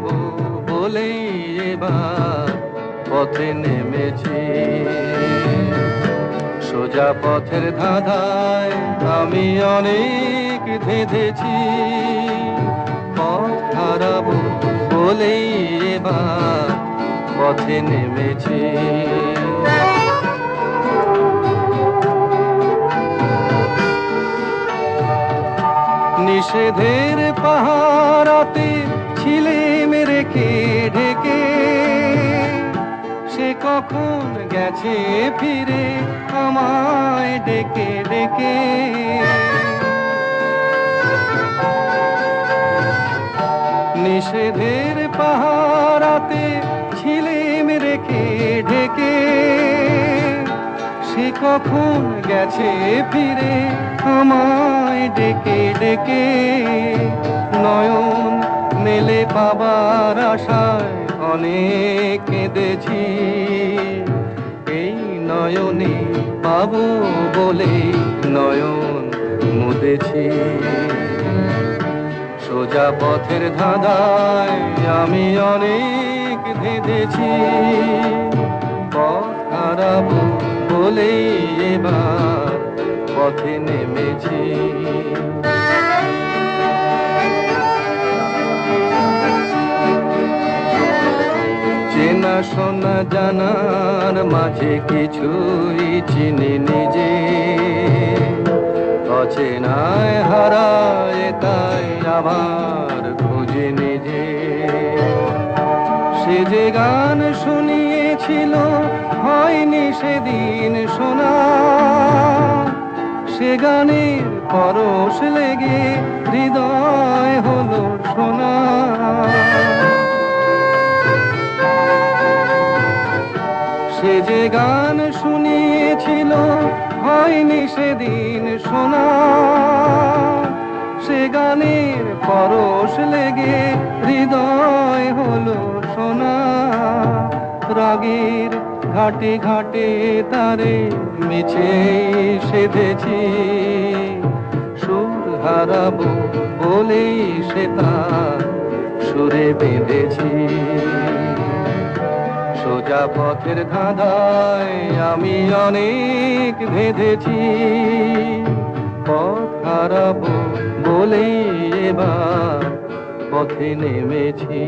হারাবো বলেই এবার পথে নেমেছি। সোজা পথের ধাঁধায় আমি অনেক ধেঁধেছি, পথ হারাবো বলেই এবার পথে নেমেছি। নিষেধের পাহারাতে ছিলেম রেখে ঢেকে, সে কখন গেছে ফিরে আমায় ডেকে ডেকে। নিষেধের পাহারাতে ছিলেম রেখে ঢেকে, সে কখন গেছে ফিরে আমায় ডেকে ডেকে। নয়ন মেলে পাবার আশায় অনেক কেঁদেছি, এই নয়নে পাবো বলে নয়ন মুদেছি। সোজা পথের ধাঁধায় আমি অনেক ধেঁধেছি, পথ হারাবো বলেই এবার পথে নেমেছি। চেনা শোনা জানার মাঝে কিছুই চিনি নিজে, অচেনায় হারায় তাই আবার খুঁজে নিজে। সে যে গান শুনিয়েছিল হয়নি সেদিন শোনা, সে গানের পরশ লেগে হৃদয় হলো সোনা। সে যে গান শুনিয়েছিল হয়নি সেদিন শোনা, সে গানের পরশ লেগে হৃদয় হলো সোনা। রাগের ঘাটে ঘাটে তারে মিছে সেধেছি, সুর হারাবো বলেই সে তার সুরে বেঁধেছি। সোজা পথের ধাঁধায় আমি অনেক ধেঁধেছি, পথ হারাবো বলেই এবার পথে নেমেছি।